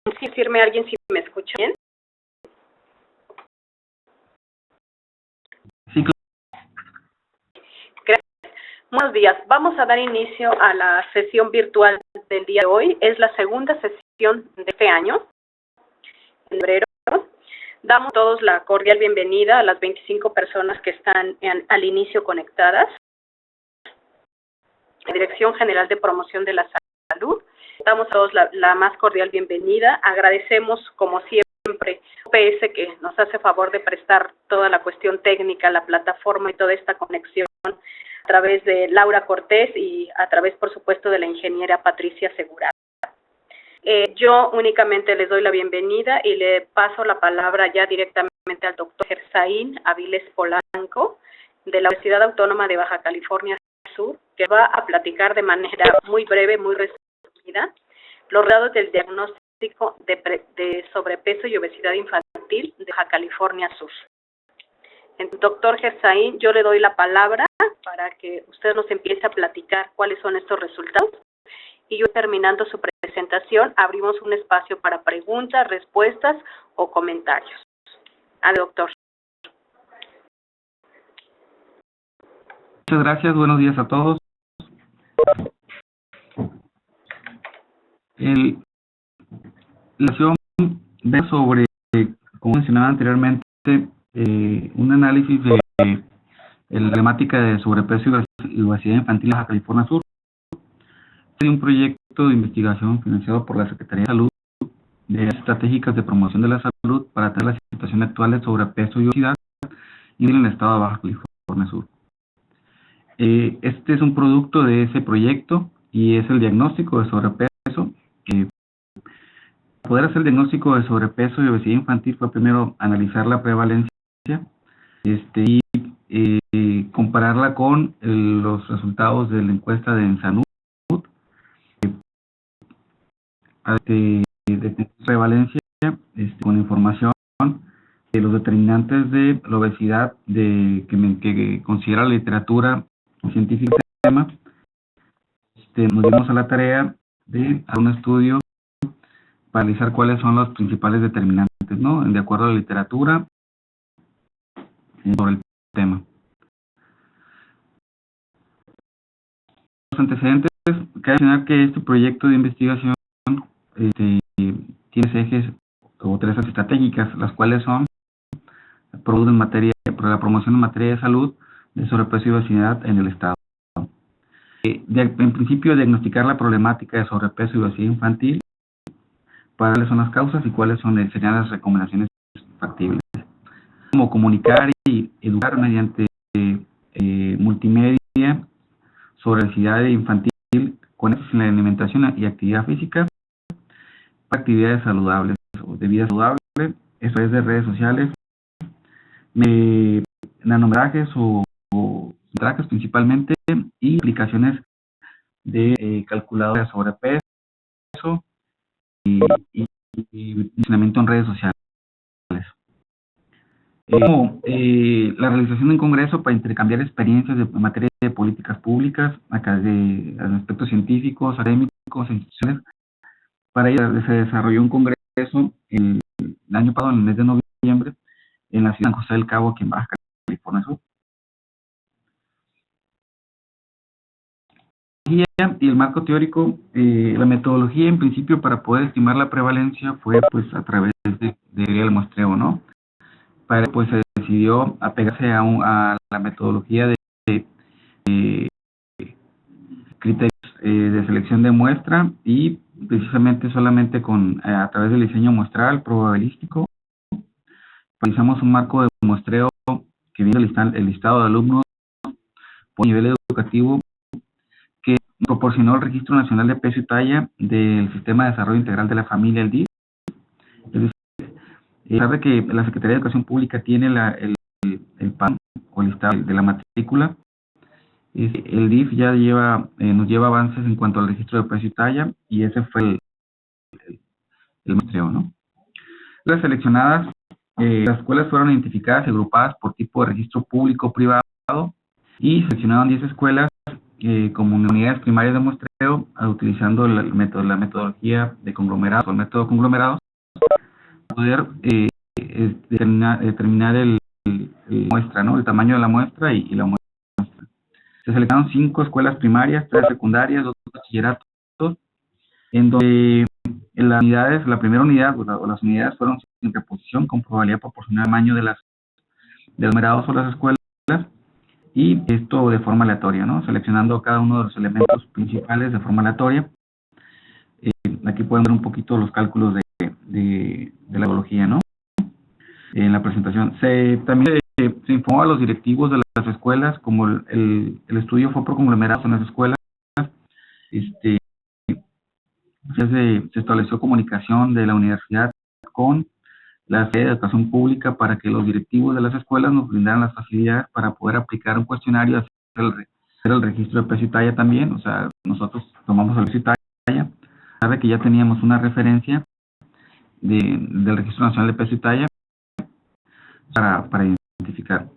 Sí, decirme a alguien si me escucha bien. Sí, Gracias. Buenos días. Vamos a dar inicio a la sesión virtual del día de hoy. Es la segunda sesión de este año, en febrero. Damos a todos la cordial bienvenida a las 25 personas que están al inicio conectadas. La Dirección General de Promoción de la Salud. Damos a todos la más cordial bienvenida. Agradecemos, como siempre, OPS que nos hace favor de prestar toda la cuestión técnica, la plataforma y toda esta conexión a través de Laura Cortés y a través, por supuesto, de la ingeniera Patricia Segura. Yo únicamente les doy la bienvenida y le paso la palabra ya directamente al doctor Gersaín Aviles Polanco, de la Universidad Autónoma de Baja California Sur, que va a platicar de manera muy breve, muy resumida, los resultados del diagnóstico de sobrepeso y obesidad infantil de Baja California Sur. Entonces, doctor Gersaín, yo le doy la palabra para que usted nos empiece a platicar cuáles son estos resultados. Y yo, terminando su presentación, abrimos un espacio para preguntas, respuestas o comentarios. Doctor. muchas gracias. Buenos días a todos. La sesión ve sobre, como mencionaba anteriormente, un análisis de la problemática de sobrepeso y obesidad infantil en Baja California Sur. Es un proyecto de investigación financiado por la Secretaría de Salud de áreas estratégicas de promoción de la salud para atender la situación actual de sobrepeso y obesidad en el estado de Baja California Sur. Este es un producto de ese proyecto y es el diagnóstico de sobrepeso. Para poder hacer el diagnóstico de sobrepeso y obesidad infantil fue primero analizar la prevalencia y compararla con los resultados de la encuesta de Salud de prevalencia con información de los determinantes de la obesidad que considera la literatura científica del tema. Nos dimos a la tarea de hacer un estudio para analizar cuáles son los principales determinantes, ¿no? De acuerdo a la literatura sobre el tema. Los antecedentes, cabe mencionar que este proyecto de investigación tiene ejes o tres estratégicas, las cuales son la promoción en materia de salud, de sobrepeso y obesidad en el estado. En principio, diagnosticar la problemática de sobrepeso y obesidad infantil, para cuáles son las causas y cuáles serían las recomendaciones factibles. Como comunicar y educar mediante multimedia sobre obesidad infantil con énfasis en la alimentación y actividad física, para actividades saludables o de vida saludable, eso es de redes sociales, nanometrajes o trajes principalmente, y aplicaciones de calculadora de sobrepeso y funcionamiento en redes sociales. La realización de un congreso para intercambiar experiencias en materia de políticas públicas, de aspectos científicos, académicos, instituciones. Para ello se desarrolló un congreso el año pasado, en el mes de noviembre, en la ciudad de San José del Cabo, aquí en Baja California Sur. Y el marco teórico, la metodología en principio para poder estimar la prevalencia fue pues a través de teoría del muestreo, ¿no? Para pues se decidió apegarse a la metodología de criterios de selección de muestra y precisamente solamente a través del diseño muestral probabilístico realizamos un marco de muestreo que viene el listado de alumnos por nivel educativo que proporcionó el Registro Nacional de Peso y Talla del Sistema de Desarrollo Integral de la Familia, el DIF. A pesar de que la Secretaría de Educación Pública tiene el PAN o el listado de la matrícula, el DIF ya nos lleva avances en cuanto al registro de peso y talla, y ese fue el muestreo, ¿no? Las seleccionadas, las escuelas fueron identificadas y agrupadas por tipo de registro público-privado y seleccionaron 10 escuelas como unidades primarias de muestreo, utilizando la metodología de conglomerados o el método conglomerados, para poder determinar el muestra, ¿no? El tamaño de la muestra y la muestra. Se seleccionaron 5 escuelas primarias, 3 secundarias, 2 bachilleratos, en donde las unidades, la primera unidad o las unidades fueron sin reposición con probabilidad proporcional al tamaño de los numerados o las escuelas, y esto de forma aleatoria, ¿no? Seleccionando cada uno de los elementos principales de forma aleatoria. Aquí pueden ver un poquito los cálculos de la metodología, ¿no? En la presentación. También se informó a los directivos de las escuelas, como el estudio fue por conglomerados en las escuelas, se estableció comunicación de la universidad con la sede de educación pública para que los directivos de las escuelas nos brindaran las facilidades para poder aplicar un cuestionario, hacer el registro de peso y talla también. O sea, nosotros tomamos el peso y talla, sabe que ya teníamos una referencia del Registro Nacional de Peso y Talla para identificar.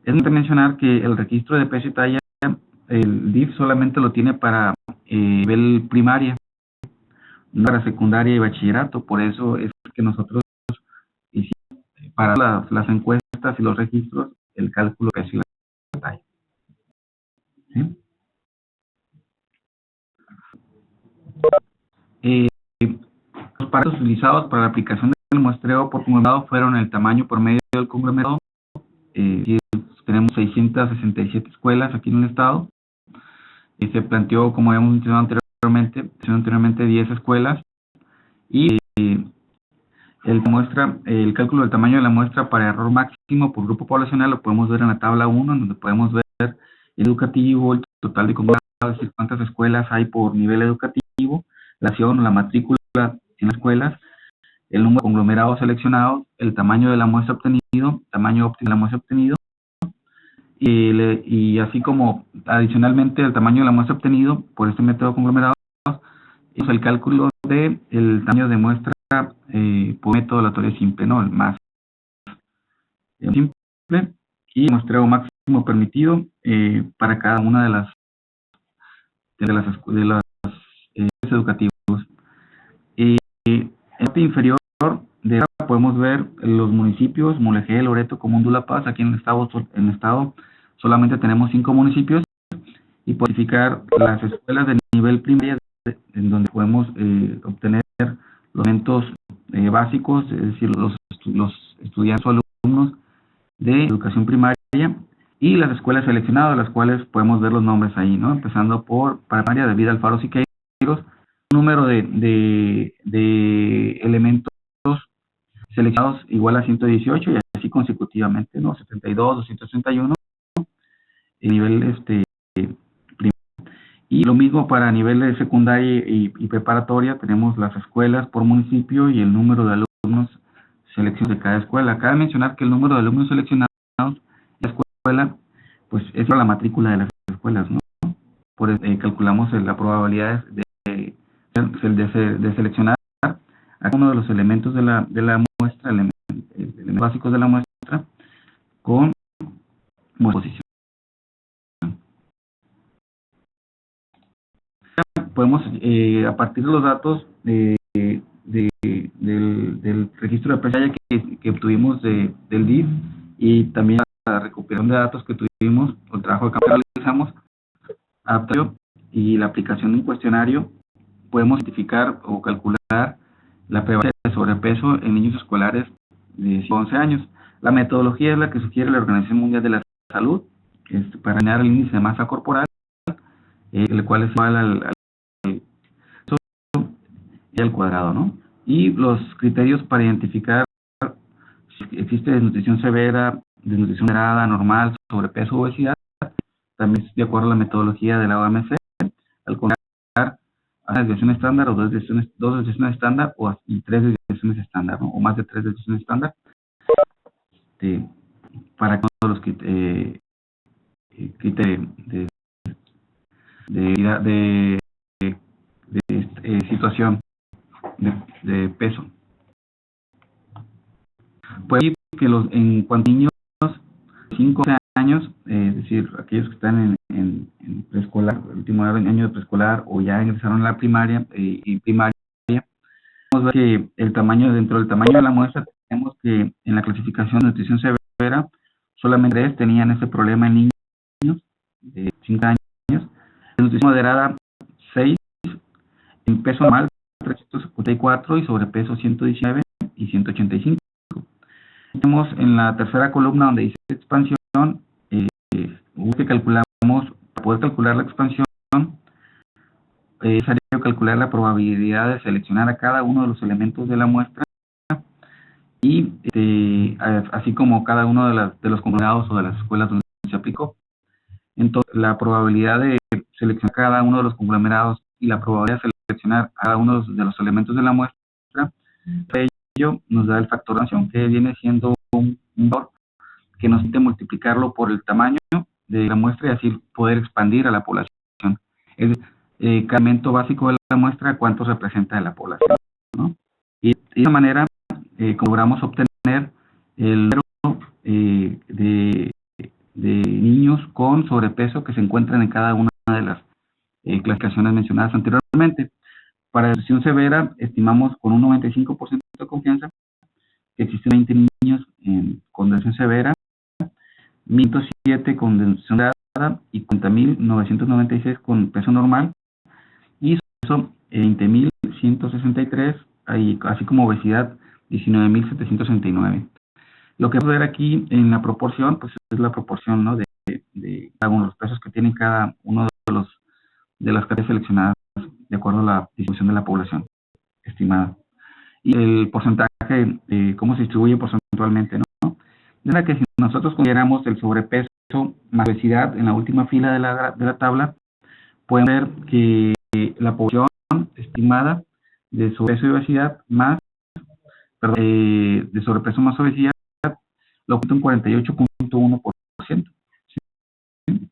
Es importante mencionar que el registro de peso y talla, el DIF solamente lo tiene para nivel primaria, no para secundaria y bachillerato. Por eso es que nosotros hicimos para las encuestas y los registros el cálculo de peso y la talla. ¿Sí? Los parámetros utilizados para la aplicación del muestreo por conglomerado fueron el tamaño por medio del conglomerado. Tenemos 667 escuelas aquí en el estado. Se planteó, como habíamos mencionado anteriormente, 10 escuelas. Y el cálculo del tamaño de la muestra para error máximo por grupo poblacional lo podemos ver en la tabla 1, en donde podemos ver el educativo, el total de conglomerados, es decir, cuántas escuelas hay por nivel educativo, la acción o la matrícula en las escuelas, el número de conglomerados seleccionados, el tamaño de la muestra obtenido, tamaño óptimo de la muestra obtenido, y así como adicionalmente el tamaño de la muestra obtenido por este método conglomerado, es el cálculo del tamaño de muestra por método aleatorio simple, ¿no? El más simple, y muestreo máximo permitido para cada una de las educativos. En la parte inferior de esta podemos ver los municipios: Mulegé, Loreto, Común, La Paz. Aquí en el estado solamente tenemos 5 municipios, y por identificar las escuelas de nivel primaria en donde podemos obtener los elementos básicos, es decir, los estudiantes o alumnos de educación primaria, y las escuelas seleccionadas, las cuales podemos ver los nombres ahí, ¿no? Empezando por primaria de Vida Alfaro Siqueiros, número de elementos seleccionados igual a 118, y así consecutivamente, ¿no? 72, 231, el nivel y lo mismo para nivel de secundaria y preparatoria. Tenemos las escuelas por municipio y el número de alumnos seleccionados de cada escuela. Cabe mencionar que el número de alumnos seleccionados en la escuela, pues es la matrícula de las escuelas, ¿no? Por eso calculamos la probabilidad de seleccionar a cada uno de los elementos de la muestra, elementos básicos de la muestra, con posición. Podemos, a partir de los datos del registro de peso y talla que obtuvimos del DIF, y también la recuperación de datos que tuvimos, o el trabajo de campo que realizamos, y la aplicación de un cuestionario, podemos identificar o calcular la prevalencia de sobrepeso en niños escolares de 11 años. La metodología es la que sugiere la Organización Mundial de la Salud para determinar el índice de masa corporal, el cual es igual al cuadrado, ¿no? Y los criterios para identificar si existe desnutrición severa, desnutrición moderada, normal, sobrepeso, obesidad, también de acuerdo a la metodología de la OMC, al considerar una desviación estándar, o dos desviaciones estándar, y 3 desviaciones estándar, ¿no? O más de 3 desviaciones estándar, para que todos los criterios de situación de peso. Pues que en cuanto a niños de 5 años años, es decir, aquellos que están en preescolar, el último año de preescolar o ya ingresaron a la primaria y primaria, podemos ver que dentro del tamaño de la muestra tenemos que en la clasificación de nutrición severa solamente 3 tenían ese problema en niños de 5 años, en nutrición moderada 6, en peso normal 354 y sobrepeso 119 y 185. Tenemos en la tercera columna donde dice expansión, que calculamos, para poder calcular la expansión, es necesario calcular la probabilidad de seleccionar a cada uno de los elementos de la muestra y así como cada uno de los conglomerados o de las escuelas donde se aplicó. Entonces, la probabilidad de seleccionar cada uno de los conglomerados y la probabilidad de seleccionar a cada uno de los elementos de la muestra, ello nos da el factor de expansión, que viene siendo un valor que nos permite multiplicarlo por el tamaño de la muestra y así poder expandir a la población. Es decir, cada elemento básico de la muestra, cuánto representa de la población, ¿no? Y de esa manera logramos obtener el número de niños con sobrepeso que se encuentran en cada una de las clasificaciones mencionadas anteriormente. Para la lesión severa, estimamos con un 95% de confianza que existen 20 niños con lesión severa, 1.107 con lesión moderada y 40.996 con peso normal, y eso 20.163, así como obesidad 19.769. Lo que podemos ver aquí en la proporción, pues es la proporción, ¿no?, de cada uno de los pesos que tienen cada uno de las categorías seleccionadas de acuerdo a la distribución de la población estimada. Y el porcentaje, cómo se distribuye porcentualmente, ¿no? De manera que si nosotros consideramos el sobrepeso más obesidad en la última fila de la tabla, pueden ver que la población estimada de sobrepeso y obesidad de sobrepeso más obesidad lo ocupa un 48.1%. ¿Sí?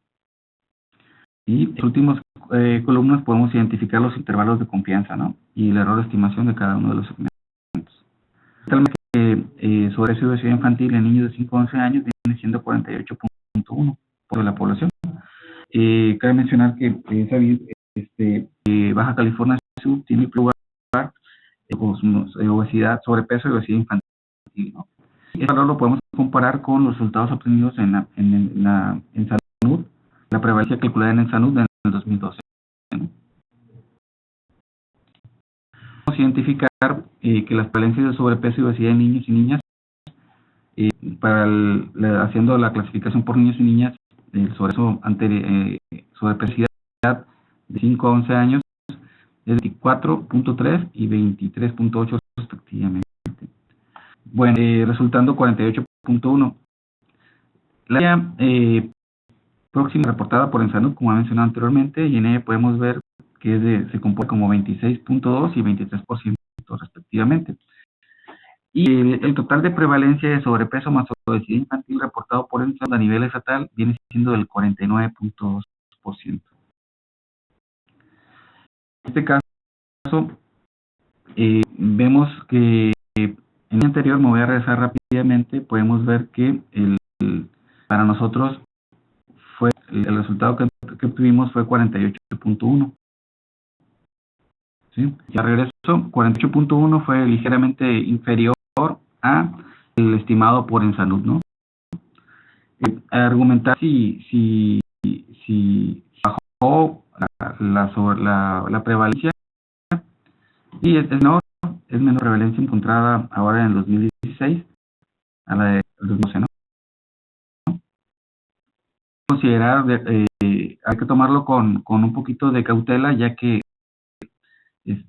Y en las últimas columnas podemos identificar los intervalos de confianza, ¿no?, y el error de estimación de cada uno de los segmentos. Talmente que sobrepeso y obesidad infantil en niños de 5 a 11 años viene siendo 48.1% de la población. Cabe mencionar que Baja California Sur tiene que lugar obesidad, sobrepeso y obesidad infantil, ¿no? Este valor lo podemos comparar con los resultados obtenidos en salud, la prevalencia calculada en salud en el 2012, ¿no? Podemos identificar que las prevalencias de sobrepeso y obesidad en niños y niñas, haciendo la clasificación por niños y niñas, sobrepeso de 5 a 11 años es 24.3 y 23.8 respectivamente. Bueno, resultando 48.1. La área próxima reportada por Ensanud, como he mencionado anteriormente, y en ella podemos ver que se compone como 26.2 y 23% respectivamente. Y el total de prevalencia de sobrepeso más obesidad infantil reportado por Ensanud a nivel estatal viene siendo del 49.2%. En este caso, vemos que en el anterior, me voy a regresar rápidamente, podemos ver que para nosotros el resultado que obtuvimos fue 48.1. ¿Sí? Ya regreso, 48.1 fue ligeramente inferior a el estimado por Ensanud, ¿no? Argumentar si bajó la prevalencia, y es menor prevalencia encontrada ahora en el 2016 a la de 2012, ¿no? Considerar, hay que tomarlo con un poquito de cautela, ya que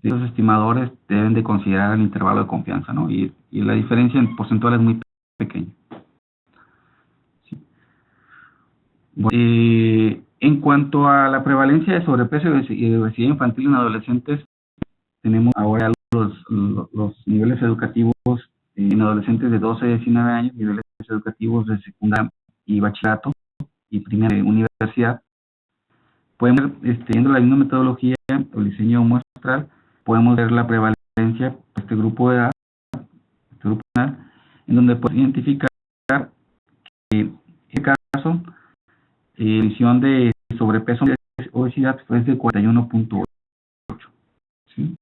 los estimadores deben de considerar el intervalo de confianza, ¿no? Y la diferencia en porcentual es muy pequeña. ¿Sí? Bueno, en cuanto a la prevalencia de sobrepeso y de obesidad infantil en adolescentes, tenemos ahora los niveles educativos en adolescentes de 12 a 19 años, niveles educativos de secundaria y bachillerato y primera universidad. Podemos ver, viendo la misma metodología o el diseño muestral, podemos ver la prevalencia de este grupo de edad, en donde podemos identificar que en este caso medición de sobrepeso y obesidad fue de 41.8. ¿Sí?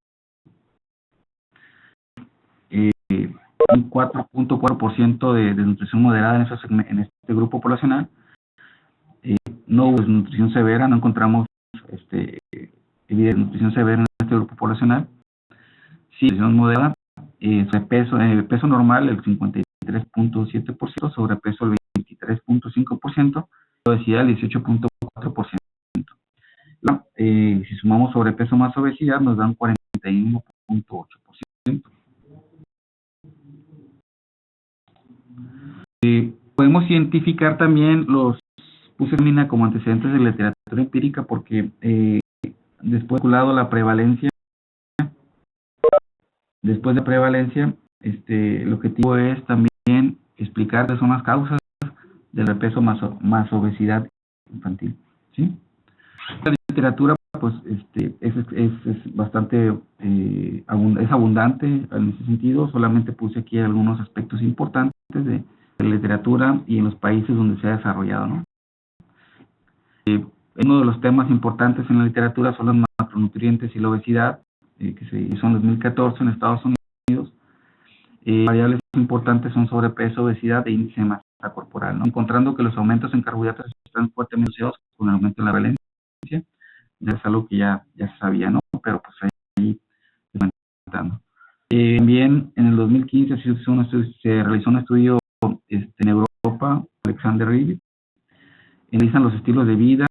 Un 4.4% de desnutrición moderada en este grupo poblacional. No hubo desnutrición severa, no encontramos evidencia de nutrición severa en este grupo poblacional. Sí, nutrición moderada, peso normal el 53.7%, sobrepeso el 23.5%, obesidad el 18.4%. Si sumamos sobrepeso más obesidad nos dan 41.8%. Podemos identificar también puse nómina como antecedentes de la literatura empírica porque después de la prevalencia, el objetivo es también explicar cuáles son las causas del sobrepeso más obesidad infantil, ¿sí? La literatura, pues, es bastante, es abundante en ese sentido. Solamente puse aquí algunos aspectos importantes de la literatura y en los países donde se ha desarrollado, ¿no? Uno de los temas importantes en la literatura son los macronutrientes y la obesidad, que se hizo en 2014 en Estados Unidos. Variables importantes son sobrepeso, obesidad e índice de masa corporal, ¿no? Encontrando que los aumentos en carbohidratos están fuertemente asociados con el aumento en la valencia. Es algo que ya se sabía, ¿no? Pero pues ahí se va aumentando. También en el 2015 se realizó un estudio en Europa, Alexander Rivet, analizan los estilos de vida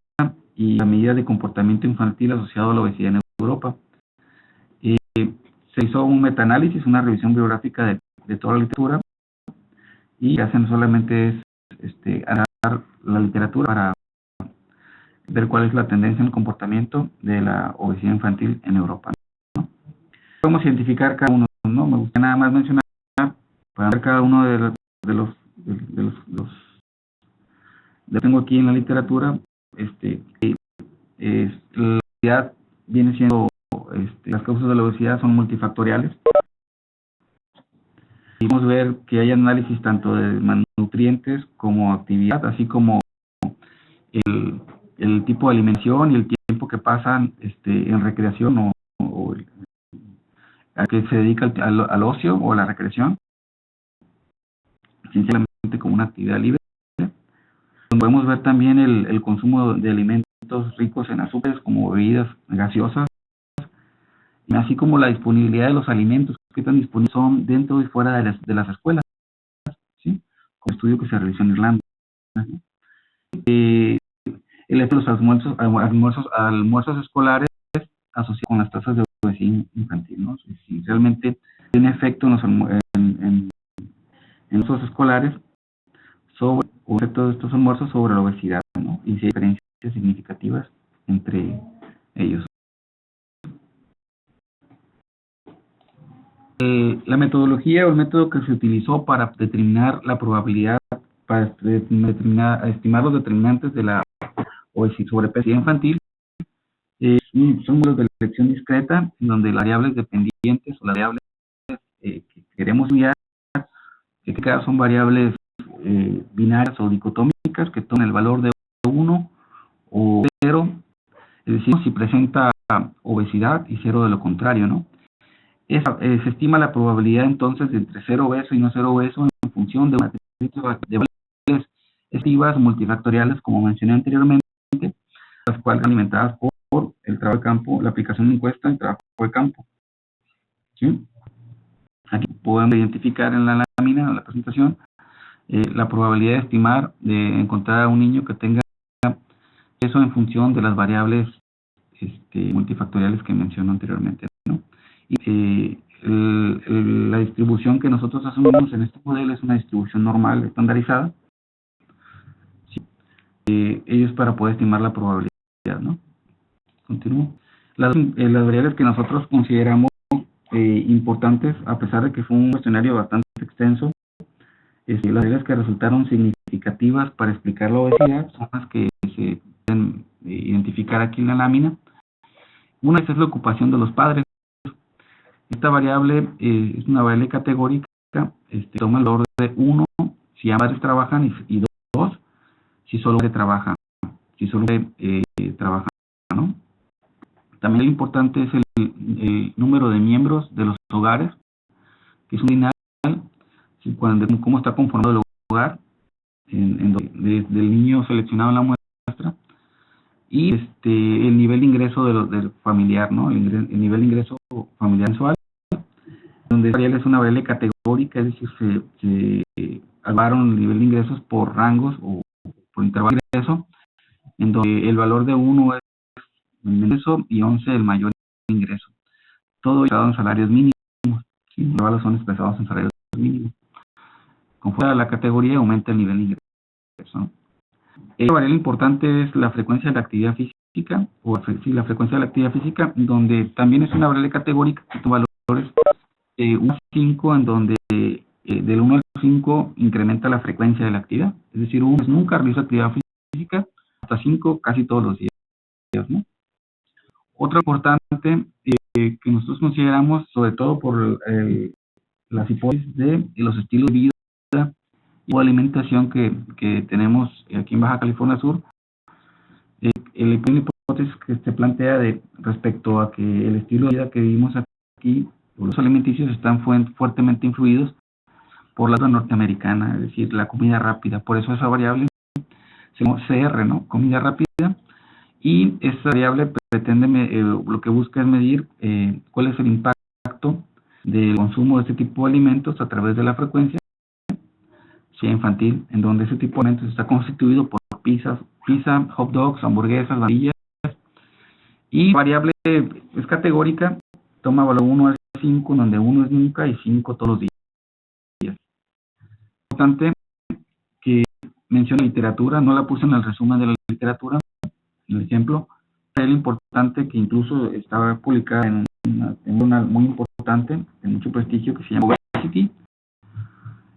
y la medida de comportamiento infantil asociado a la obesidad en Europa. Se hizo un metaanálisis, una revisión bibliográfica de toda la literatura, y hacen solamente analizar la literatura para ver cuál es la tendencia en el comportamiento de la obesidad infantil en Europa, ¿no? Podemos identificar cada uno, ¿no? Me gusta nada más mencionar para ver cada uno de los tengo aquí en la literatura. La obesidad viene siendo, las causas de la obesidad son multifactoriales. Y podemos ver que hay análisis tanto de nutrientes como actividad, así como el tipo de alimentación y el tiempo que pasan en recreación o a que se dedica al ocio o a la recreación, simplemente como una actividad libre. Podemos ver también el consumo de alimentos ricos en azúcares como bebidas gaseosas, así como la disponibilidad de los alimentos que tan disponibles son dentro y fuera de las escuelas, ¿sí? Con estudio que se realizó en Irlanda. El efecto de los almuerzos escolares asociado con las tasas de obesidad infantil, ¿no? Si realmente tiene efecto en los almuerzos escolares sobre o efecto de estos almuerzos sobre la obesidad, ¿no? Y si hay diferencias significativas entre ellos. La metodología o el método que se utilizó para determinar la probabilidad, para estimar los determinantes de la sobrepeso infantil, son modelos de elección discreta, en donde las variables dependientes o las variables que queremos estudiar, que son variables binarias o dicotómicas que toman el valor de 1 o 0, es decir, si presenta obesidad, y 0 de lo contrario, ¿no? Se estima la probabilidad entonces de entre 0 obeso y no 0 obeso en función de una de variables estimativas multifactoriales, como mencioné anteriormente, las cuales son alimentadas por el trabajo de campo, la aplicación de encuesta y el trabajo de campo, ¿sí? Aquí podemos identificar en la lámina, en la presentación, la probabilidad de estimar, de encontrar a un niño que tenga eso en función de las variables multifactoriales que mencioné anteriormente, ¿no? Y la distribución que nosotros asumimos en este modelo es una distribución normal, estandarizada, ¿sí? Ellos para poder estimar la probabilidad, ¿no? Continúo. Las variables que nosotros consideramos importantes, a pesar de que fue un cuestionario bastante extenso, las variables que resultaron significativas para explicar la obesidad son las que se pueden identificar aquí en la lámina. Una es la ocupación de los padres. Esta variable es una variable categórica, toma el valor de 1 si ambos padres trabajan y 2 si solo un padre trabaja. si solo trabaja, ¿no? También lo importante es el número de miembros de los hogares, que es un lineal, cómo está conformado el hogar, del niño seleccionado en la muestra, y el nivel de ingreso del familiar, ¿no? El nivel de ingreso familiar mensual, donde esta variable es una variable categórica, es decir, se evaluaron el nivel de ingresos por rangos o por intervalo de ingreso, en donde el valor de 1 es el ingreso y 11 el mayor ingreso. Todo expresado en salarios mínimos. ¿Sí? Los intervalos son expresados en salarios mínimos. Conforme a la categoría, aumenta el nivel de ingreso, ¿no? Otra variable importante es la frecuencia de la actividad física, la frecuencia de la actividad física, donde también es una variable categórica que toma valores de 1 a 5, en donde del 1 al 5 incrementa la frecuencia de la actividad. Es decir, 1 nunca realiza actividad física, hasta 5 casi todos los días, ¿no? Otra importante que nosotros consideramos, sobre todo por las hipótesis de los estilos de vida y alimentación que tenemos aquí en Baja California Sur, la hipótesis que se plantea respecto a que el estilo de vida que vivimos aquí, los alimenticios, están fuertemente influidos por la norteamericana, es decir, la comida rápida. Por eso esa variable se llama CR, ¿no? Comida rápida. Y esa variable pretende, lo que busca es medir cuál es el impacto del consumo de este tipo de alimentos a través de la frecuencia infantil, en donde ese tipo de alimentos está constituido por pizza, hot dogs, hamburguesas, varillas, y variable es categórica, toma valor 1 a 5, donde 1 es nunca y 5 todos los días. Es importante que mencione literatura, no la puse en el resumen de la literatura, en el ejemplo, es importante que incluso estaba publicada en una muy importante, de mucho prestigio, que se llama Obesity.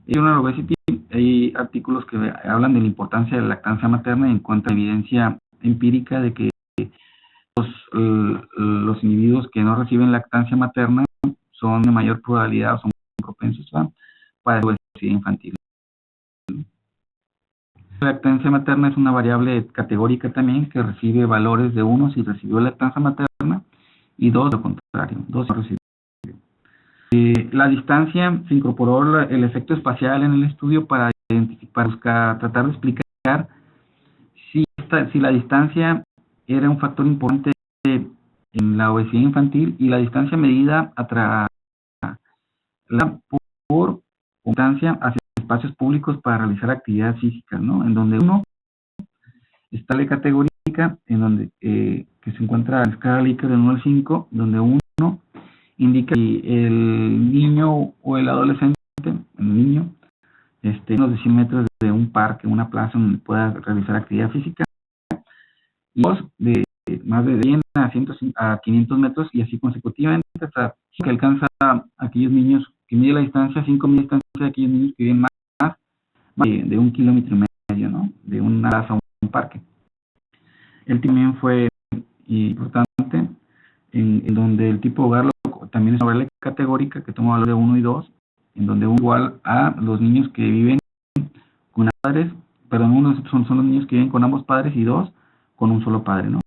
En una Obesity hay artículos que hablan de la importancia de la lactancia materna y encuentran evidencia empírica de que los individuos que no reciben lactancia materna son de mayor probabilidad o son propensos para la obesidad infantil. La lactancia materna es una variable categórica también que recibe valores de 1 si recibió lactancia materna y 2 lo contrario, 2 no recibió. La distancia, se incorporó el efecto espacial en el estudio para tratar de explicar si la distancia era un factor importante en la obesidad infantil, y la distancia medida por distancia hacia espacios públicos para realizar actividades físicas, ¿no? En donde uno está la categórica, en donde que se encuentra la escala Likert del 1 al 5, donde 1 indica que el niño o el adolescente, el niño, unos de 100 metros de un parque, una plaza donde pueda realizar actividad física, y 2 de más de 100 a 500 metros, y así consecutivamente hasta que alcanza a aquellos niños que mide la distancia, 5 mil distancia de aquellos niños que viven más de 1,5 kilómetros, ¿no? De una plaza o un parque. Él también fue importante en donde el tipo de hogar también es una variable categórica que toma valor de 1 y 2, en donde 1 igual a los niños que viven con padres, perdón, 1 son los niños que viven con ambos padres y 2 con un solo padre, ¿no?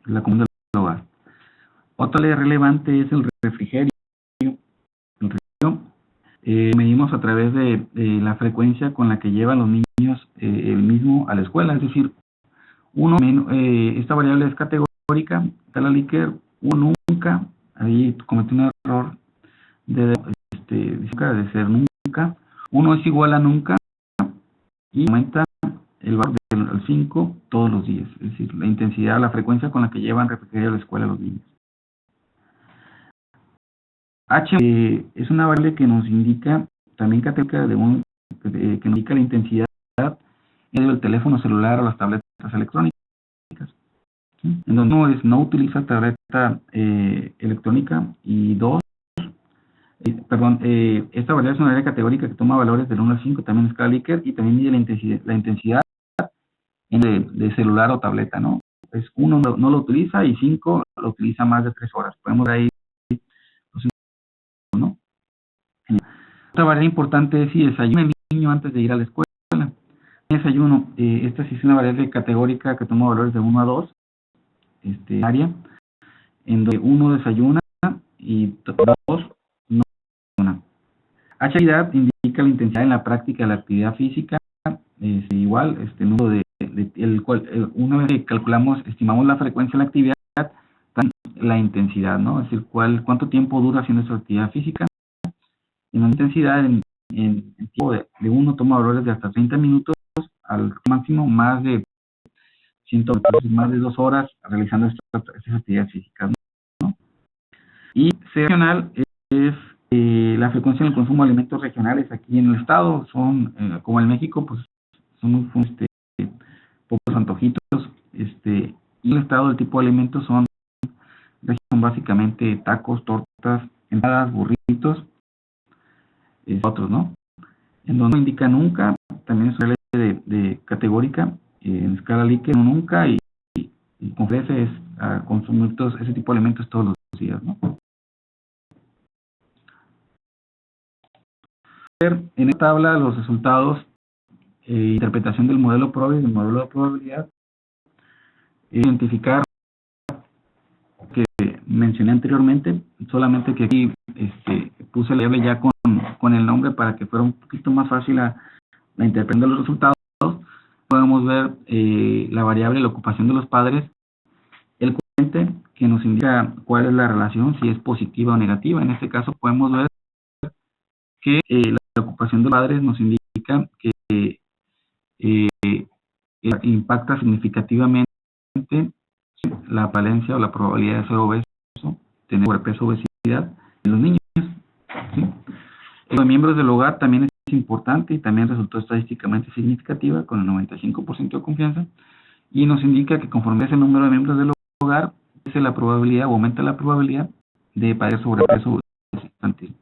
La común del hogar. Otra ley relevante es el refrigerio. El refrigerio medimos a través de la frecuencia con la que llevan los niños el mismo a la escuela, es decir, esta variable es categórica, está la Likert, 1 nunca, ahí cometí un error de ser nunca, 1 es igual a nunca, y aumenta el valor del 5 todos los días, es decir, la intensidad, la frecuencia con la que llevan refrigerio a la escuela los niños. H es una variable que nos indica, también categórica, que nos indica la intensidad del teléfono celular o las tabletas electrónicas, ¿sí? En donde 1 es no utiliza tableta electrónica, y 2, esta variable es una variable categórica que toma valores del 1 al 5, también escala Likert, y también mide la intensidad de celular o tableta, ¿no? Es 1 no lo utiliza y 5 lo utiliza más de 3 horas. Podemos ver ahí, ¿no? Otra variable importante es si desayuna el niño antes de ir a la escuela. desayuno, esta sí es una variable categórica que toma valores de 1 a 2, área, en donde 1 desayuna y 2 no desayuna. H-actividad indica la intensidad en la práctica de la actividad física, igual, número el cual, una vez que calculamos, estimamos la frecuencia de la actividad, la intensidad, ¿no? Es decir, cuánto tiempo dura haciendo esa actividad física. En la intensidad, en tiempo de 1 toma valores de hasta 30 minutos, al máximo más de 100, más de 2 horas realizando estas actividades físicas, ¿no? Y regional es la frecuencia en el consumo de alimentos regionales aquí en el estado, son, como en México, pues son muy pocos antojitos, y en el estado el tipo de alimentos son básicamente tacos, tortas, empanadas, burritos, otros, ¿no? En donde no indica nunca, también es una ley de categórica, en escala Likert, nunca, y con frecuencia es a consumir ese tipo de alimentos todos los días, ¿no? En esta tabla los resultados, interpretación del modelo PROBI, del modelo de probabilidad, identificar que mencioné anteriormente, solamente que aquí puse la variable ya con el nombre para que fuera un poquito más fácil la interpretación de los resultados. Podemos ver la variable, la ocupación de los padres, el cociente que nos indica cuál es la relación, si es positiva o negativa. En este caso podemos ver que la ocupación de los padres nos indica que impacta significativamente la valencia o la probabilidad de ser obeso, tener sobrepeso o obesidad en los niños, ¿sí? Los miembros del hogar también es importante y también resultó estadísticamente significativa con el 95% de confianza, y nos indica que conforme es el número de miembros del hogar, crece la probabilidad o aumenta la probabilidad de padecer sobrepeso o obesidad infantil.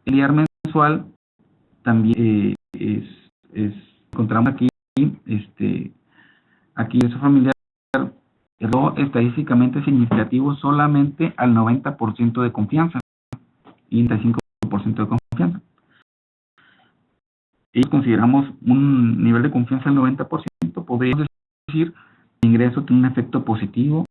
El diar mensual también encontramos aquí eso familiar estadísticamente significativo solamente al 90% de confianza y 95% de confianza. Y consideramos un nivel de confianza del 90%, podríamos decir que el ingreso tiene un efecto positivo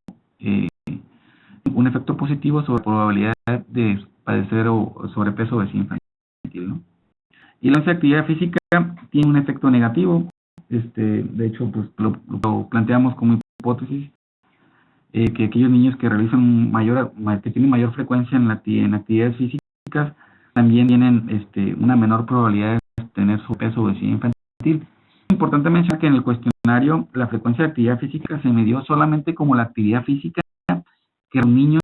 sobre la probabilidad de padecer o sobrepeso o obesidad infantil, ¿no? Y la actividad física tiene un efecto negativo. De hecho, pues lo planteamos como hipótesis, que aquellos niños que realizan que tienen mayor frecuencia en actividades físicas también tienen una menor probabilidad de tener sobrepeso o obesidad infantil. Es importante mencionar que en el cuestionario la frecuencia de actividad física se midió solamente como la actividad física que los niños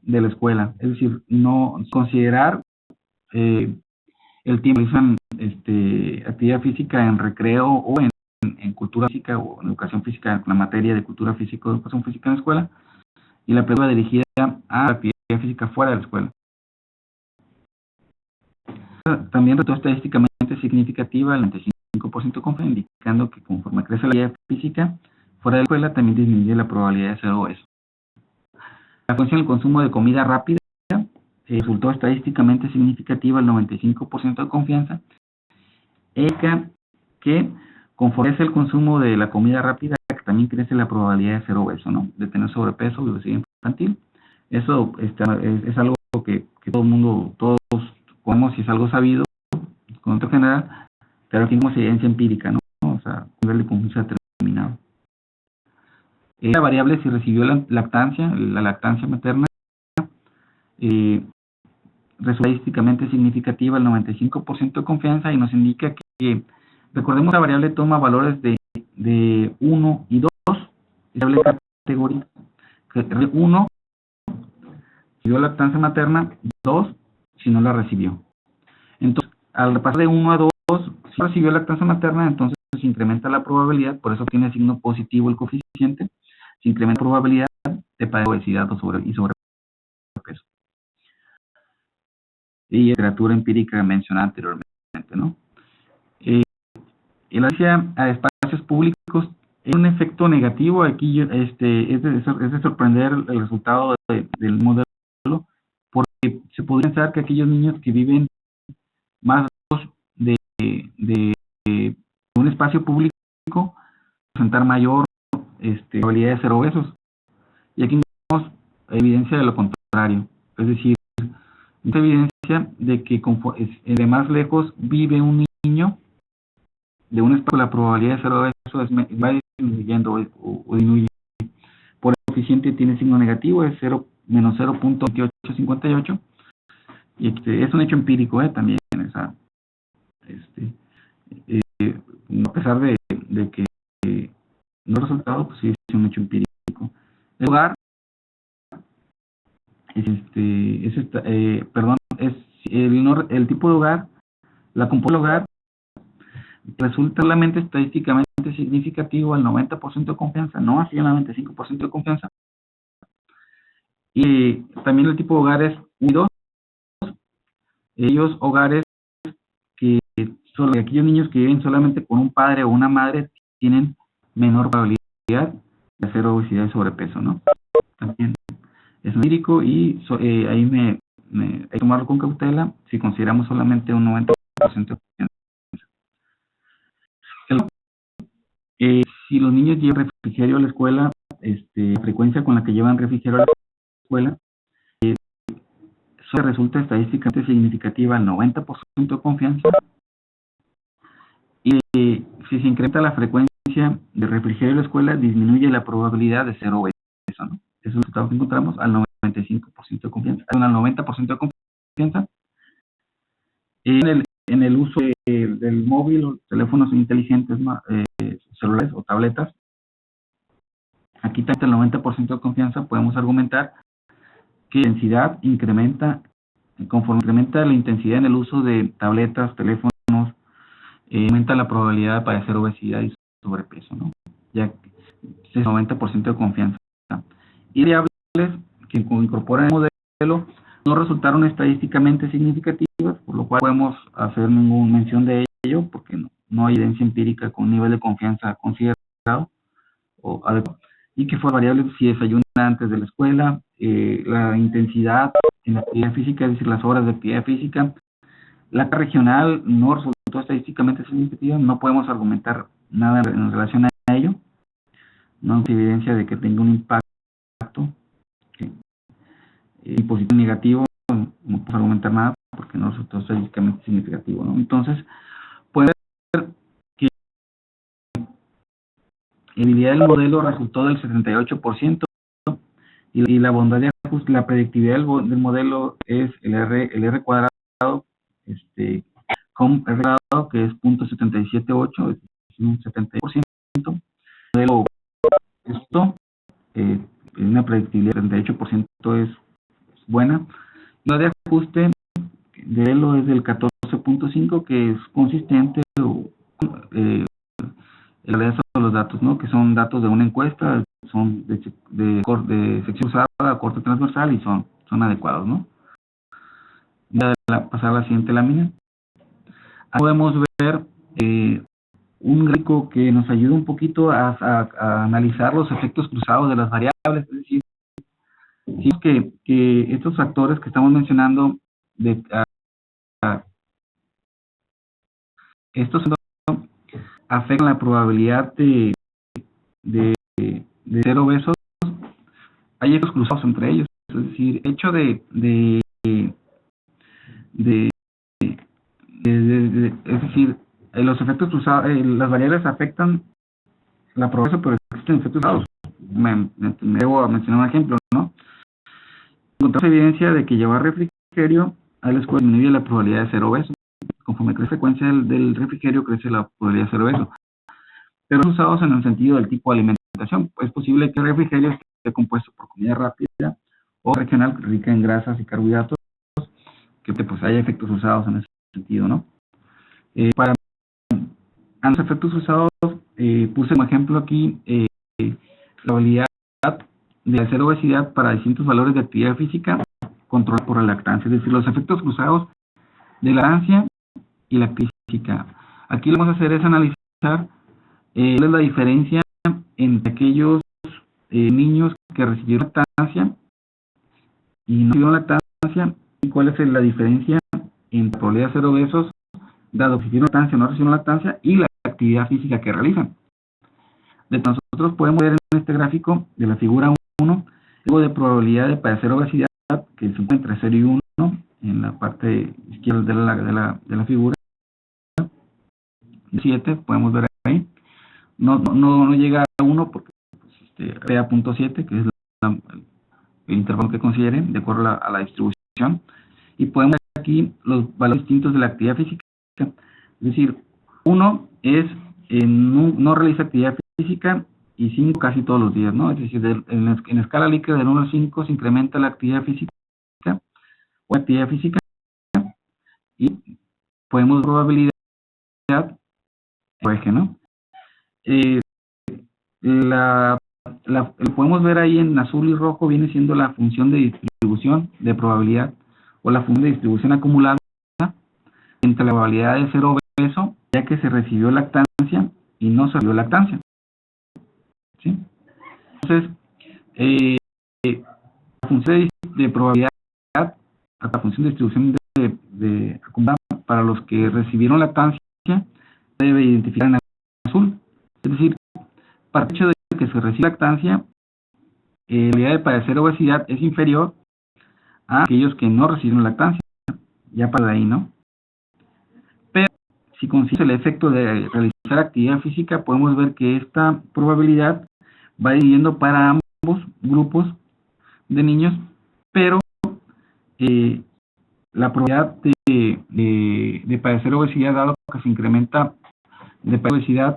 de la escuela, es decir, no considerar el tiempo que realizan actividad física en recreo o en cultura física o en educación física, en la materia de cultura física o educación física en la escuela, y la pregunta dirigida a la actividad física fuera de la escuela. También resultó estadísticamente significativa el 95% de confianza, indicando que conforme crece la actividad física fuera de la escuela también disminuye la probabilidad de ser obeso. La frecuencia del consumo de comida rápida resultó estadísticamente significativa el 95% de confianza, que conforme crece el consumo de la comida rápida, también crece la probabilidad de ser obeso, ¿no? De tener sobrepeso y obesidad infantil. Eso es algo que todo el mundo, todos conocemos y es algo sabido, conocimiento general, pero aquí tenemos evidencia empírica, ¿no? O sea, un nivel de confianza determinado. La variable si recibió la lactancia materna, resulta estadísticamente significativa el 95% de confianza y nos indica que, recordemos, la variable toma valores de 1 y 2, variable categoría 1, recibió lactancia materna, 2, si no la recibió. Entonces, al pasar de 1 a 2, si recibió lactancia materna, entonces se incrementa la probabilidad, por eso tiene signo positivo el coeficiente, se incrementa la probabilidad de padecer obesidad y sobrepeso. Y literatura empírica mencionada anteriormente, ¿no? El hacia a espacios públicos es un efecto negativo. Aquí es de sorprender el resultado del modelo, porque se podría pensar que aquellos niños que viven más de espacio público presentar mayor probabilidad de ser obesos. Y aquí tenemos evidencia de lo contrario. Es decir, esta evidencia de que de más lejos vive un niño de un espacio, la probabilidad de ser obeso va disminuyendo o disminuye. Por el coeficiente tiene signo negativo, es menos 0.2858. Y es un hecho empírico también. A pesar de que no resultado, pues sí es un hecho empírico. El lugar es el tipo de hogar, la composición del hogar resulta solamente estadísticamente significativo al 90% de confianza, no así al 95% de confianza. Y también el tipo de hogares unidos, ellos hogares que solo aquellos niños que viven solamente con un padre o una madre tienen menor probabilidad de hacer obesidad y sobrepeso, ¿no? También es empírico y ahí hay que tomarlo con cautela si consideramos solamente un 90% de confianza. Si los niños llevan refrigerio a la escuela, la frecuencia con la que llevan refrigerio a la escuela resulta estadísticamente significativa al 90% de confianza. Y si se incrementa la frecuencia de refrigerio en la escuela, disminuye la probabilidad de ser obeso, ¿no? Ese es el resultado que encontramos al 95% de confianza, al 90% de confianza. En el uso del móvil o teléfonos inteligentes, celulares o tabletas, aquí tanto el 90% de confianza podemos argumentar que la intensidad incrementa, conforme incrementa la intensidad en el uso de tabletas, teléfonos, aumenta la probabilidad de padecer obesidad y sobrepeso, ¿no? Ya que es 90% de confianza. Y variables que incorporan el modelo no resultaron estadísticamente significativas, por lo cual podemos hacer ninguna mención de ello, porque no hay evidencia empírica con un nivel de confianza considerado o adecuado. Y que fueron variables si desayuna antes de la escuela, la intensidad en la actividad física, es decir, las horas de actividad física. La regional no resultó estadísticamente significativa, no podemos argumentar nada en relación a ello. No hay evidencia de que tenga un impacto positivo o negativo, no podemos argumentar nada porque no resultó estadísticamente significativo, ¿no? Entonces, puede ser que la habilidad del modelo resultó del 78% y la bondad de ajuste, la predictividad del modelo es el R cuadrado, con R cuadrado, que es 0.778, es un 70%. El modelo una predictibilidad del 38% es buena. La de ajuste de modelo es del 14.5, que es consistente el resto de los datos, ¿no? Que son datos de una encuesta, son de sección usada, corte transversal y son adecuados, ¿no? Voy a pasar a la siguiente lámina. Aquí podemos ver un gráfico que nos ayuda un poquito a analizar los efectos cruzados de las variables, es decir, que estos factores que estamos mencionando, estos afectan la probabilidad de ser obesos. Hay efectos cruzados entre ellos, es decir, el hecho es decir, los efectos cruzados, las variables afectan la probabilidad, pero existen efectos cruzados. Me debo a mencionar un ejemplo, ¿no? Encontramos evidencia de que llevar refrigerio a la escuela disminuye la probabilidad de ser obeso. Conforme crece la frecuencia del refrigerio, crece la probabilidad de ser obeso. Pero son usados en el sentido del tipo de alimentación. Es posible que el refrigerio esté compuesto por comida rápida o regional rica en grasas y carbohidratos, que pues haya efectos usados en ese sentido, ¿no? Para los efectos usados, puse como ejemplo aquí la probabilidad de hacer obesidad para distintos valores de actividad física controlada por la lactancia, es decir, los efectos cruzados de la lactancia y la actividad física. Aquí lo que vamos a hacer es analizar cuál es la diferencia entre aquellos niños que recibieron lactancia y no recibieron lactancia, y cuál es la diferencia entre la probabilidad de ser obesos dado que recibieron lactancia o no recibieron lactancia y la actividad física que realizan. Nosotros podemos ver en este gráfico de la figura 1, algo de probabilidad de padecer obesidad que se encuentra entre 0 y 1 en la parte izquierda de la figura. 7 podemos ver ahí. No llega a 1 porque a punto 7, que es el intervalo que consideren de acuerdo a la distribución. Y podemos ver aquí los valores distintos de la actividad física. Es decir, 1 es no realiza actividad física y 5 casi todos los días, ¿no? Es decir, en escala líquida del 1 al 5 se incrementa la actividad física o actividad física y podemos probabilidad eje, ¿no? Podemos ver ahí en azul y rojo viene siendo la función de distribución de probabilidad o la función de distribución acumulada entre la probabilidad de ser obeso, ya que se recibió lactancia y no se recibió lactancia. ¿Sí? Entonces, la función de probabilidad, la función de distribución de acumulada para los que recibieron lactancia debe identificar en azul. Es decir, para el hecho de que se recibe lactancia, la probabilidad de padecer obesidad es inferior a aquellos que no recibieron lactancia. Ya para ahí, ¿no? Pero si consiste el efecto de realizar actividad física, podemos ver que esta probabilidad va dividiendo para ambos grupos de niños, pero la probabilidad de padecer obesidad, dado que se incrementa de padecer obesidad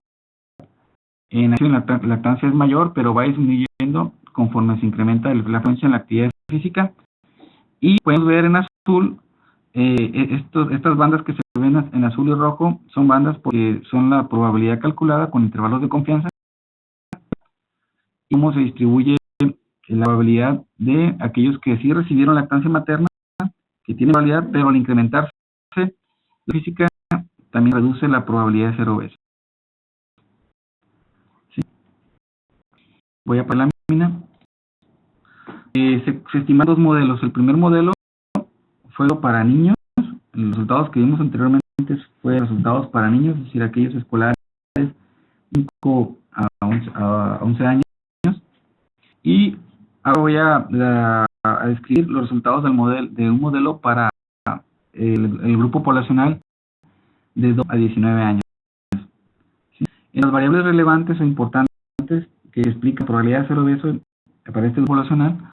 en la lactancia es mayor, pero va disminuyendo conforme se incrementa la frecuencia en la actividad física. Y podemos ver en azul, estas bandas que se ven en azul y rojo son bandas porque son la probabilidad calculada con intervalos de confianza. Y cómo se distribuye la probabilidad de aquellos que sí recibieron lactancia materna, que tienen probabilidad, pero al incrementarse la física también reduce la probabilidad de ser obeso. ¿Sí? Voy a por la lámina. Se estiman dos modelos. El primer modelo fue para niños. Los resultados que vimos anteriormente fueron resultados para niños, es decir, aquellos escolares 5 a 11 años. Y ahora voy a describir los resultados de un modelo para el grupo poblacional de 2 a 19 años. ¿Sí? En las variables relevantes o importantes que explican la probabilidad de ser obeso para este grupo poblacional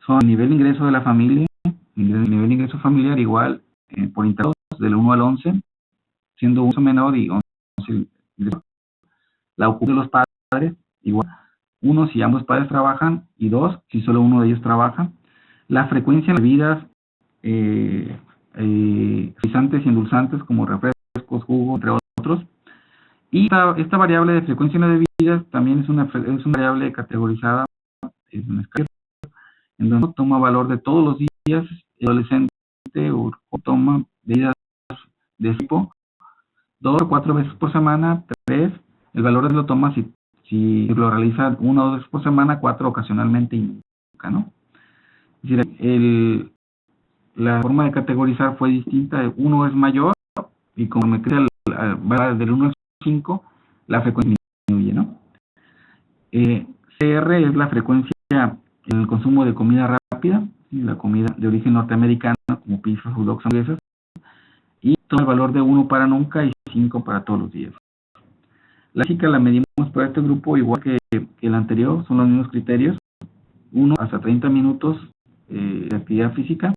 son el nivel de ingreso de la familia, el nivel de ingreso familiar igual por intervalos del 1 al 11, siendo 1 menor y 11 la ocupación de los padres igual 1 si ambos padres trabajan y 2 si solo uno de ellos trabaja, la frecuencia de bebidas frisantes y endulzantes como refrescos, jugo, entre otros. Y esta variable de frecuencia en las bebidas también es una variable categorizada en una escala en donde toma valor de todos los días. El adolescente o toma bebidas de tipo 2 o 4 veces por semana, 3, el valor lo toma si lo realiza 1 o 2 veces por semana, 4 ocasionalmente y nunca, ¿no? Es decir, la forma de categorizar fue distinta. 1 es mayor y como me crea va del 1 al 5, la frecuencia disminuye, ¿no? CR es la frecuencia en el consumo de comida rápida, ¿sí? La comida de origen norteamericano como pizzas, hot dogs, hamburguesas, y toma el valor de 1 para nunca y 5 para todos los días. La física la medimos para este grupo igual que el anterior, son los mismos criterios, 1 hasta 30 minutos de actividad física,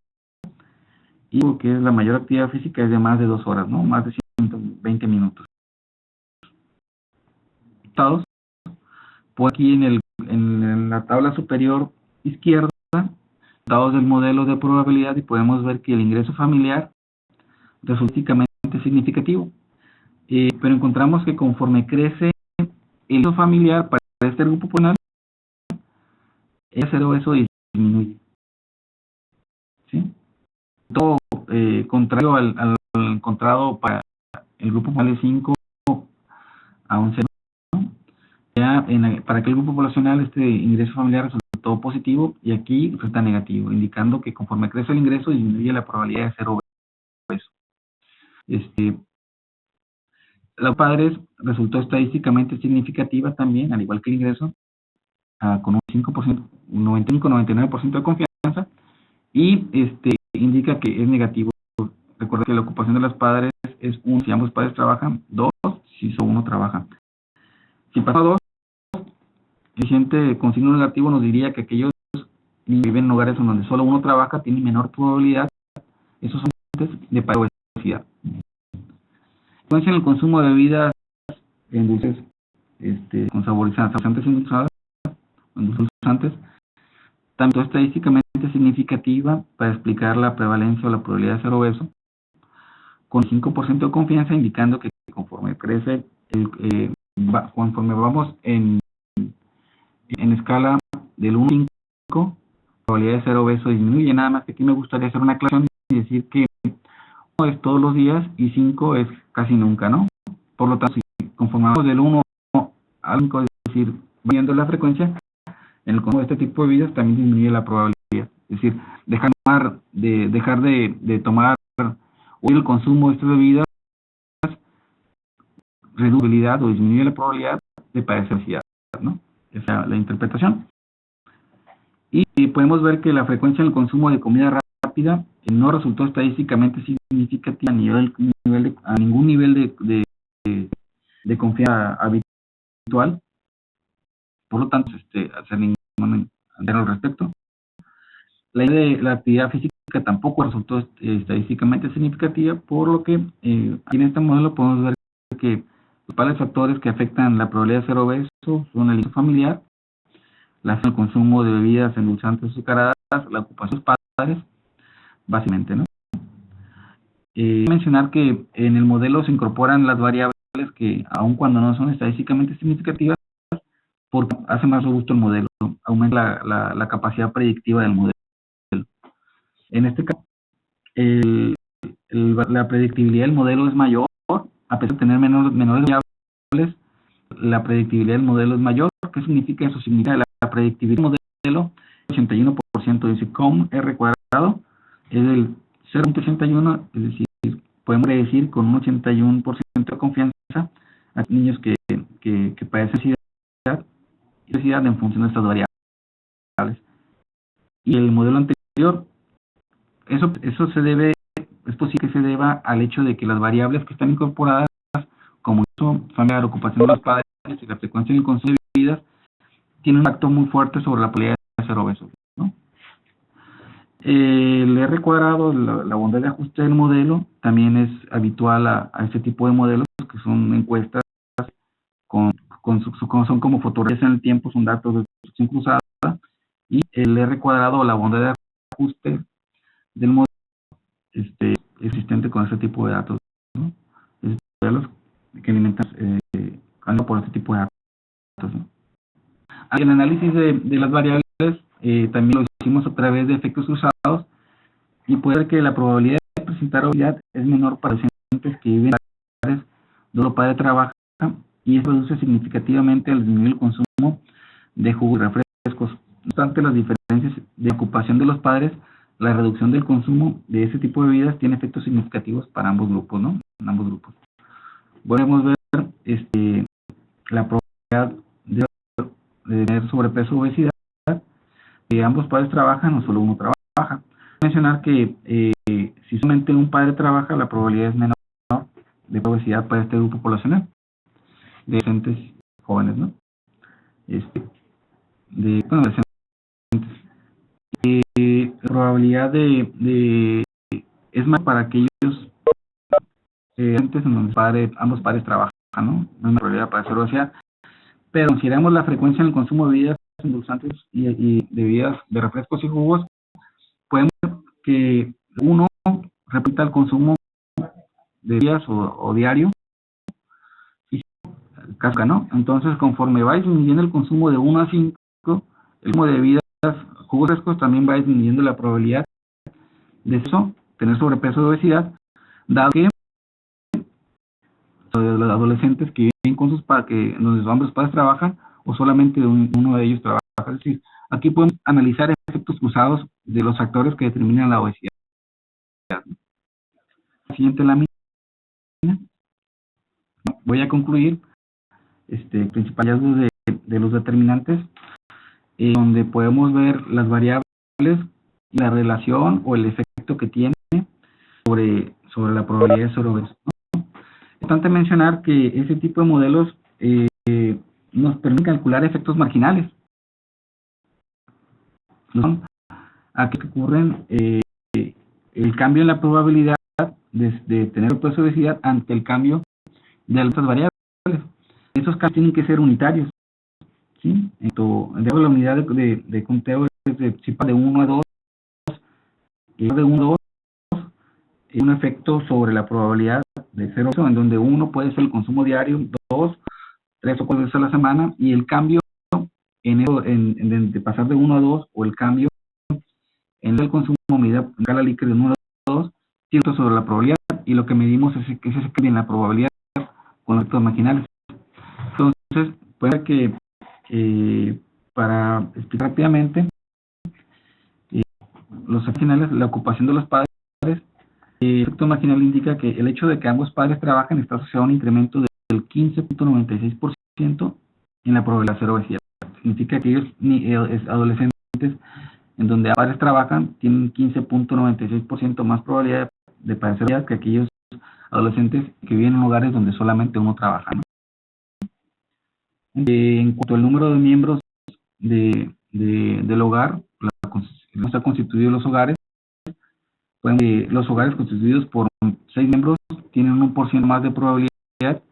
y lo que es la mayor actividad física es de más de 2 horas, ¿no? Más de 120 minutos. Resultados, por aquí en la tabla superior izquierda, resultados del modelo de probabilidad, y podemos ver que el ingreso familiar resulta significativo. Pero encontramos que conforme crece el ingreso familiar para este grupo poblacional, el ser obeso disminuye. ¿Sí? Todo contrario al encontrado para el grupo poblacional de 5 a 11, ¿no? Ya para aquel grupo poblacional este ingreso familiar resultó positivo y aquí resulta negativo, indicando que conforme crece el ingreso disminuye la probabilidad de ser obeso. Los padres resultó estadísticamente significativa también, al igual que el ingreso, con un 5%, un 95-99% de confianza, y indica que es negativo. Recuerda que la ocupación de los padres es 1 si ambos padres trabajan, 2 si solo uno trabaja. Si pasa a 2, el siguiente con signo negativo nos diría que aquellos niños que viven en hogares donde solo uno trabaja tienen menor probabilidad, esos son de padecer obesidad. Entonces, en el consumo de bebidas en dulces con saborizantes endulzantes, tanto estadísticamente significativa para explicar la prevalencia o la probabilidad de ser obeso, con 5% de confianza, indicando que conforme crece, conforme vamos en escala del 1 al 5, la probabilidad de ser obeso disminuye. Nada más que aquí me gustaría hacer una aclaración y decir que 1 es todos los días y 5 es casi nunca, ¿no? Por lo tanto, si conforme vamos del 1 al 5, es decir, viendo la frecuencia, en el consumo de este tipo de bebidas también disminuye la probabilidad. Es decir, dejar de tomar o el consumo de estas bebidas reduce la probabilidad o disminuye la probabilidad de padecer obesidad, ¿no? Esa es la interpretación. Y podemos ver que la frecuencia en el consumo de comida rápida no resultó estadísticamente significativa a ningún nivel de confianza habitual. Por lo tanto, hacer ningún comentario al respecto. La idea de la actividad física tampoco resultó estadísticamente significativa, por lo que aquí en este modelo podemos ver que los principales factores que afectan la probabilidad de ser obeso son el ingreso familiar, el consumo de bebidas endulzantes azucaradas, la ocupación de los padres, básicamente, ¿no? Mencionar que en el modelo se incorporan las variables que, aun cuando no son estadísticamente significativas, porque hace más robusto el modelo, aumenta la capacidad predictiva del modelo. En este caso, la predictibilidad del modelo es mayor, a pesar de tener menores variables, la predictibilidad del modelo es mayor. ¿Qué significa eso? Significa que la predictibilidad del modelo es 81%, dice com R cuadrado es del 0.81, es decir, podemos decir con un 81% de confianza a niños que padecen obesidad en función de estas variables. Y el modelo anterior, eso se debe, es posible que se deba al hecho de que las variables que están incorporadas, como ingreso familiar, ocupación de los padres y la frecuencia del consumo de bebidas, tienen un impacto muy fuerte sobre la probabilidad de ser obeso, ¿no? El R cuadrado, la bondad de ajuste del modelo, también es habitual a este tipo de modelos, que son encuestas son como fotografías en el tiempo, son datos de distribución cruzada, y el R cuadrado, la bondad de ajuste del modelo, existente con este tipo de datos, ¿no? Es modelos que alimentan por este tipo de datos, ¿no? El análisis de las variables también lo hicimos a través de efectos cruzados, y puede ser que la probabilidad de presentar obesidad es menor para pacientes que viven en lugares donde el padre trabaja, y eso reduce significativamente el disminuir el consumo de jugos y refrescos. No obstante las diferencias de ocupación de los padres, la reducción del consumo de ese tipo de bebidas tiene efectos significativos para ambos grupos, ¿no? En ambos grupos. Podemos ver la probabilidad de tener sobrepeso o obesidad, que ambos padres trabajan o solo uno trabaja. Mencionar que si solamente un padre trabaja, la probabilidad es menor de obesidad para este grupo poblacional de adolescentes jóvenes, ¿no? Adolescentes. La probabilidad es más para aquellos antes en donde ambos padres trabajan, ¿no? No hay una probabilidad para hacer obesidad, pero consideramos la frecuencia en el consumo de bebidas endulzantes y de bebidas de refrescos y jugos, podemos ver que uno repita el consumo de bebidas o diario y casca, ¿no? Entonces, conforme va disminuyendo el consumo de 1 a 5, el consumo de bebidas, jugos frescos, también va disminuyendo la probabilidad de eso, tener sobrepeso o obesidad, dado que los adolescentes que viven con sus padres, que donde ambos padres trabajan, o solamente uno de ellos trabaja. Es decir, aquí podemos analizar efectos cruzados de los factores que determinan la obesidad. La siguiente lámina. voy a concluir principales hallazgos de los determinantes, donde podemos ver las variables y la relación o el efecto que tiene sobre la probabilidad de sobreobesidad, ¿no? Es importante mencionar que ese tipo de modelos nos permiten calcular efectos marginales. Son aquellos que ocurren el cambio en la probabilidad de tener peso de obesidad ante el cambio de otras variables. Esos cambios tienen que ser unitarios, ¿sí? Entonces, la unidad de conteo es de 1 a 2, y de 1 a 2 es un efecto sobre la probabilidad de 0, en donde 1 puede ser el consumo diario, 2, 3 o 4 veces a la semana, y el cambio de pasar de 1 a 2, o el cambio en el consumo medida en escala líquida de 1 a 2, cierto sobre la probabilidad, y lo que medimos es ese cambio en la probabilidad con los efectos marginales. Entonces, puede que para explicar rápidamente los efectos marginales, la ocupación de los padres, el efecto marginal indica que el hecho de que ambos padres trabajan está asociado a un incremento del 15.96% en la probabilidad de cero obesidad. Significa que ellos, adolescentes en donde ambos padres trabajan, tienen 15.96% más probabilidad de padecer obesidad que aquellos adolescentes que viven en hogares donde solamente uno trabaja, ¿no? En cuanto al número de miembros del hogar, no está constituido los hogares. Los hogares constituidos por 6 miembros tienen un 1% más de probabilidad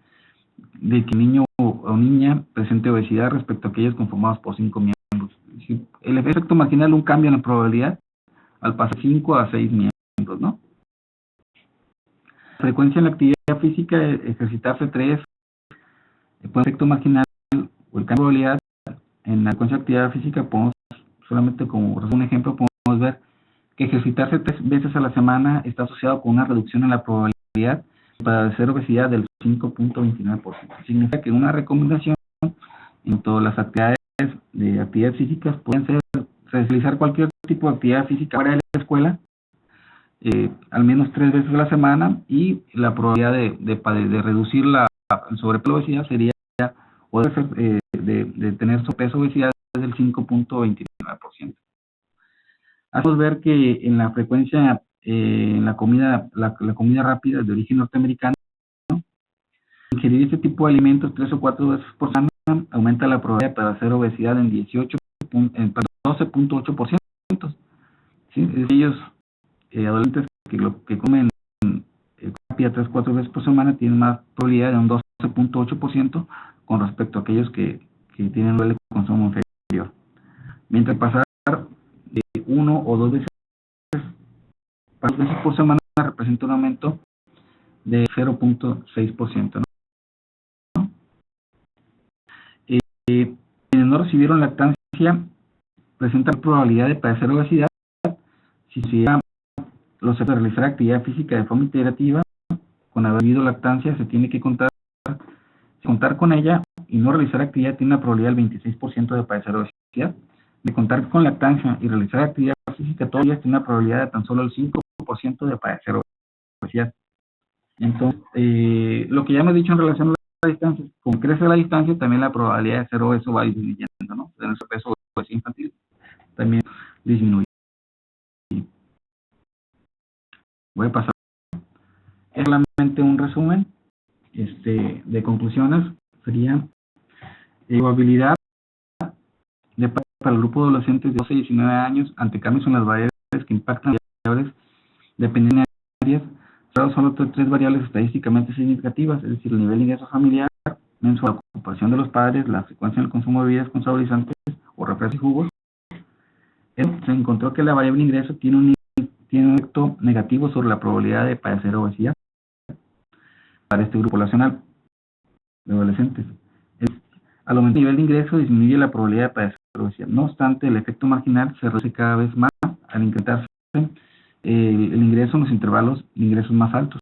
de que niño o niña presente obesidad respecto a aquellos conformados por 5 miembros. El efecto marginal, un cambio en la probabilidad al pasar 5 a 6 miembros, ¿no? La frecuencia en la actividad física, ejercitarse 3, el efecto marginal o el cambio de probabilidad en la frecuencia de actividad física, podemos, solamente como un ejemplo, podemos ver que ejercitarse 3 veces a la semana está asociado con una reducción en la probabilidad de padecer obesidad del 5.29%. Significa que una recomendación en todas las actividades de actividades físicas pueden ser realizar cualquier tipo de actividad física fuera de la escuela, al menos 3 veces a la semana, y la probabilidad de reducir la sobrepeso obesidad sería, o de tener sobrepeso obesidad es del 5.29%. Hacemos ver que en la frecuencia, en la comida rápida de origen norteamericano, ingerir este tipo de alimentos 3 o 4 veces por semana aumenta la probabilidad de padecer obesidad en 12.8%. ¿Sí? Es ellos, adolescentes que comen rápida 3 o 4 veces por semana tienen más probabilidad de un 12.8% con respecto a aquellos que tienen un nivel de consumo inferior. Mientras pasar de 1 o 2 veces por semana representa un aumento de 0.6%, ¿no? Quienes no recibieron lactancia presentan probabilidad de padecer obesidad si se los de realizar actividad física de forma integrativa. Con haber habido lactancia se tiene que contar con ella, y no realizar actividad tiene una probabilidad del 26% de padecer obesidad. De contar con lactancia y realizar actividad física todavía tiene una probabilidad de tan solo el 5% de padecer obesidad. Entonces, lo que ya hemos dicho en relación a la distancia, como crece la distancia, también la probabilidad de ser obeso va disminuyendo, ¿no? De nuestro peso obesidad infantil también disminuye. Voy a pasar. Es solamente un resumen de conclusiones. Sería probabilidad para el grupo de adolescentes de 12 a 19 años ante cambios en las variables que impactan las variables dependientes de áreas. Solo 3 variables estadísticamente significativas, es decir, el nivel de ingreso familiar, mensual, la ocupación de los padres, la frecuencia del consumo de bebidas con saborizantes o refrescos y jugos. Se encontró que la variable ingreso tiene un efecto negativo sobre la probabilidad de padecer obesidad para este grupo poblacional de adolescentes. Al aumentar el nivel de ingreso disminuye la probabilidad de padecer obesidad. No obstante, el efecto marginal se reduce cada vez más al incrementarse el ingreso en los intervalos de ingresos más altos.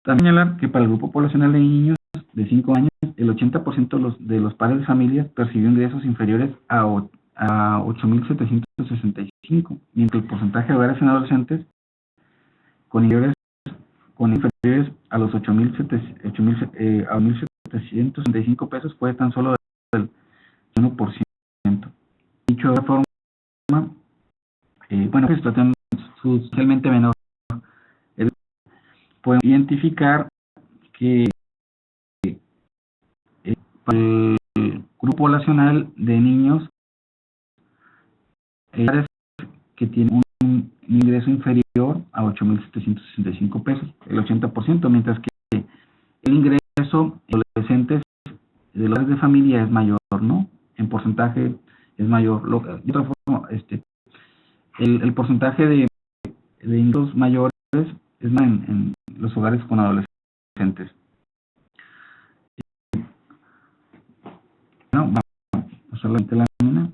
También señalar que para el grupo poblacional de niños de 5 años, el 80% de los padres de familias percibió ingresos inferiores a 8.765, mientras el porcentaje de hogares en adolescentes con ingresos con inferiores a los 8,765 pesos fue tan solo del 1%. Dicho de forma, bueno, situación sustancialmente menor. Podemos identificar que el grupo poblacional de niños que tienen un ingreso inferior a 8,765 pesos, el 80%, mientras que el ingreso de adolescentes de los de familia es mayor, ¿no? En porcentaje es mayor. De otra forma, el porcentaje de ingresos mayores es más en los hogares con adolescentes. Bueno, solamente la lámina.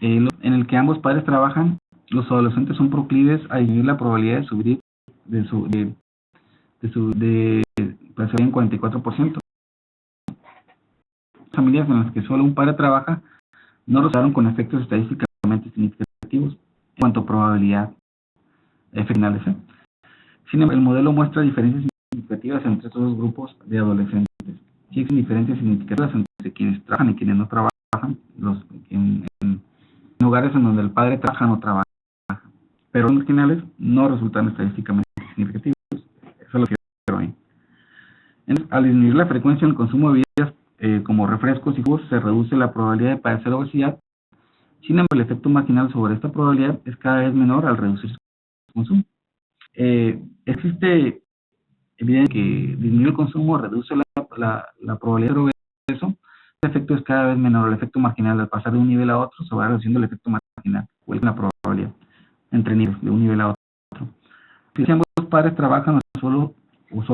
En el que ambos padres trabajan, los adolescentes son proclives a disminuir la probabilidad de subir pues, en 44%. Familias en las que solo un padre trabaja no resultaron con efectos estadísticamente significativos en cuanto a probabilidad finales. Sin embargo, el modelo muestra diferencias significativas entre estos dos grupos de adolescentes. Sí existen diferencias significativas entre quienes trabajan y quienes no trabajan, en hogares en donde el padre trabaja o no trabaja, pero los finales no resultan estadísticamente significativos. Eso es lo que quiero ahí. Entonces, al disminuir la frecuencia en el consumo de bebidas como refrescos y jugos, se reduce la probabilidad de padecer obesidad. Sin embargo, el efecto marginal sobre esta probabilidad es cada vez menor al reducir su consumo. Existe evidencia que disminuir el consumo reduce la probabilidad de progreso. El efecto es cada vez menor. El efecto marginal al pasar de un nivel a otro se va reduciendo el efecto marginal, o la probabilidad entre niveles de un nivel a otro. Si ambos padres trabajan o solo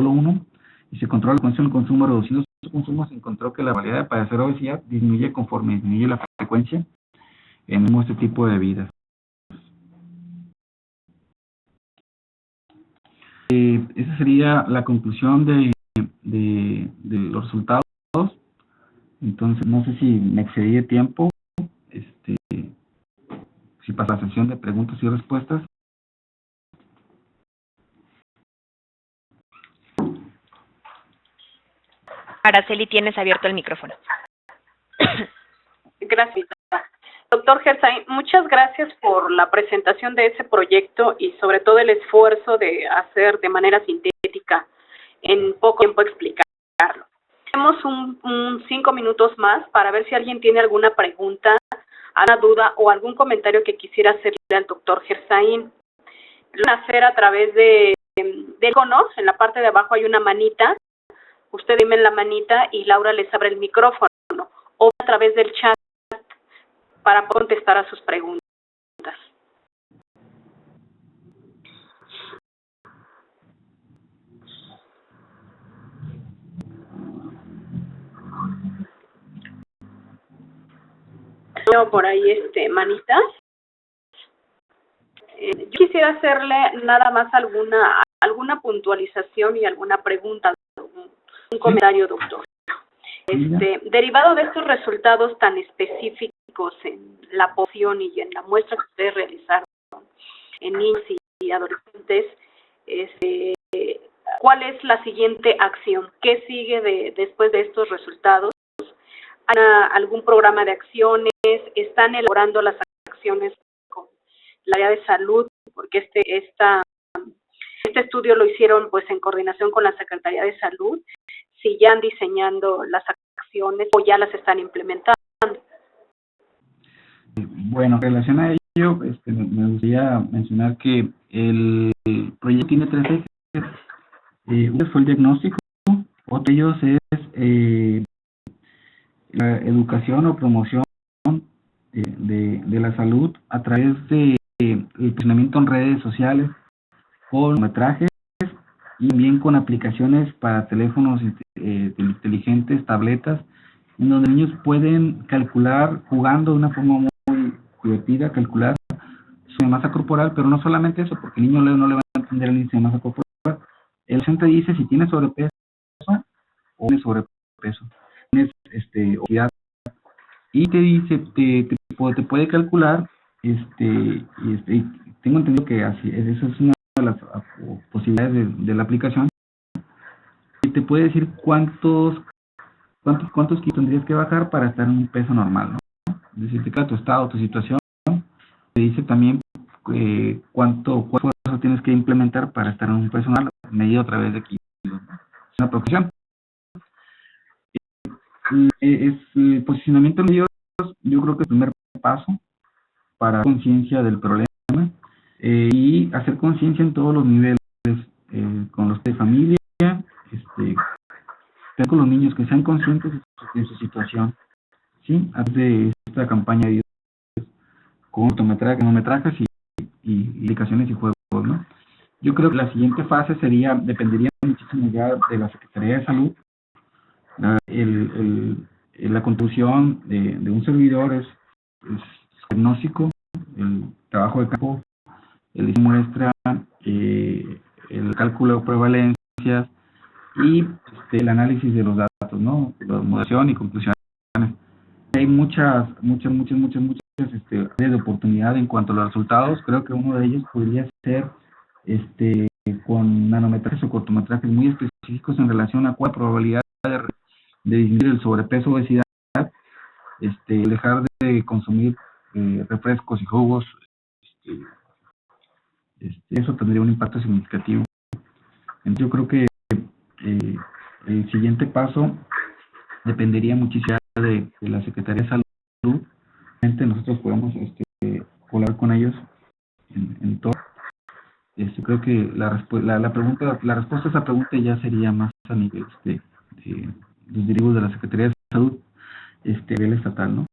uno y se controla el consumo reduciendo su consumo, se encontró que la probabilidad de padecer obesidad disminuye conforme disminuye la frecuencia en este tipo de bebidas. Esa sería la conclusión de los resultados. Entonces, no sé si me excedí de tiempo, si pasa la sesión de preguntas y respuestas. Araceli, tienes abierto el micrófono. Gracias. Doctor Gersay, muchas gracias por la presentación de ese proyecto y sobre todo el esfuerzo de hacer de manera sintética en poco tiempo explicarlo. Tenemos un 5 minutos más para ver si alguien tiene alguna pregunta, alguna duda o algún comentario que quisiera hacerle al doctor Gersay. Lo van a hacer a través del icono. En la parte de abajo hay una manita. Usted dime la manita y Laura les abre el micrófono, o a través del chat para contestar a sus preguntas. Veo por ahí manitas. Yo quisiera hacerle nada más alguna puntualización y alguna pregunta, un comentario, doctor. Derivado de estos resultados tan específicos en la población y en la muestra que ustedes realizaron en niños y adolescentes, ¿cuál es la siguiente acción? ¿Qué sigue después de estos resultados? ¿Hay algún programa de acciones? ¿Están elaborando las acciones con la área de salud? Porque este estudio lo hicieron pues en coordinación con la Secretaría de Salud. Si ya han diseñando las acciones o ya las están implementando. Bueno, en relación a ello, me gustaría mencionar que el proyecto tiene 3 ejes. Uno fue el diagnóstico, otro de ellos es la educación o promoción de la salud a través de el posicionamiento en redes sociales, con metrajes y también con aplicaciones para teléfonos inteligentes, tabletas, en donde niños pueden calcular, jugando de una forma muy divertida, calcular su masa corporal, pero no solamente eso, porque el niño no le va a entender el índice de masa corporal. El docente dice si tiene sobrepeso o tiene sobrepeso, tienes obesidad, y te dice, te puede calcular, tengo entendido que así, eso es una de las posibilidades de la aplicación, te puede decir cuántos kilos tendrías que bajar para estar en un peso normal, ¿no? Es decir, te queda tu estado, tu situación, te dice también cuánto esfuerzo tienes que implementar para estar en un peso normal, medido a través de kilos, ¿no? Es una aproximación. El posicionamiento de medios, yo creo que es el primer paso para conciencia del problema y hacer conciencia en todos los niveles, con los de familia, con los niños, que sean conscientes de su situación, ¿sí? A través de esta campaña de con cronometrajes y indicaciones y juegos, ¿no? Yo creo que la siguiente fase dependería muchísimo ya de la Secretaría de Salud. La contribución de un servidor es diagnóstico, el trabajo de campo, el diseño de muestra, el cálculo de prevalencias y el análisis de los datos, ¿no? La modelación y conclusiones. Hay muchas áreas de oportunidad en cuanto a los resultados. Creo que uno de ellos podría ser con nanometrajes o cortometrajes muy específicos en relación a cuál probabilidad de disminuir el sobrepeso, obesidad, dejar de consumir refrescos y jugos. Eso tendría un impacto significativo. Entonces, yo creo que el siguiente paso dependería muchísimo de la Secretaría de Salud. Nosotros podemos colaborar con ellos en todo. Creo que la respuesta a esa pregunta ya sería más a nivel de los directivos de la Secretaría de Salud a nivel estatal, ¿no?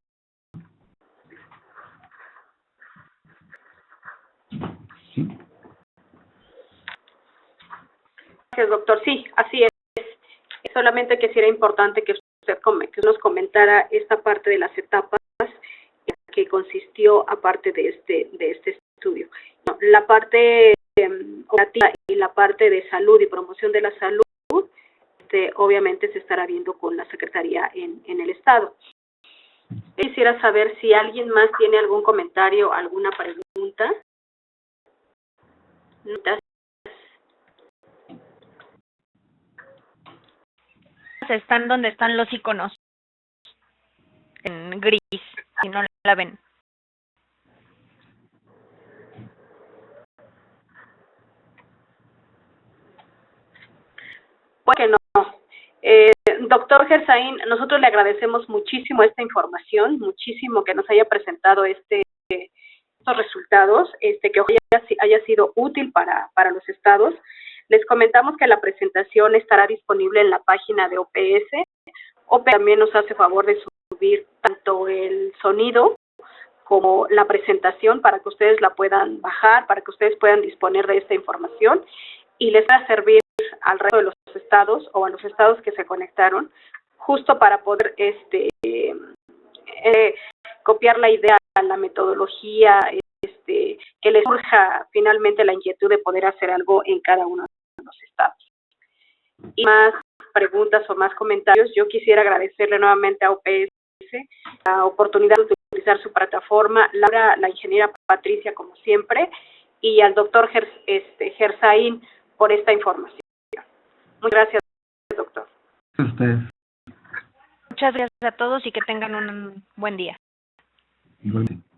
Sí. Gracias, doctor. Sí, así es. Solamente que sí era importante que usted nos comentara esta parte de las etapas que consistió aparte de este estudio. No, la parte operativa y la parte de salud y promoción de la salud, obviamente se estará viendo con la Secretaría en el Estado. Quisiera saber si alguien más tiene algún comentario, alguna pregunta. Están donde están los iconos, en gris, si no la ven. Pues que no. Doctor Gersaín, nosotros le agradecemos muchísimo esta información, muchísimo que nos haya presentado estos resultados, que hoy haya sido útil para los estados. Les comentamos que la presentación estará disponible en la página de OPS. OPS también nos hace favor de subir tanto el sonido como la presentación para que ustedes la puedan bajar, para que ustedes puedan disponer de esta información y les va a servir al resto de los estados o a los estados que se conectaron, justo para poder copiar la idea, la metodología, que les surja finalmente la inquietud de poder hacer algo en cada uno de los estados. Y más preguntas o más comentarios, yo quisiera agradecerle nuevamente a OPS la oportunidad de utilizar su plataforma, Laura, la ingeniera Patricia, como siempre, y al doctor Gersaín por esta información. Muchas gracias, doctor. Gracias a ustedes. Muchas gracias a todos y que tengan un buen día. Igualmente.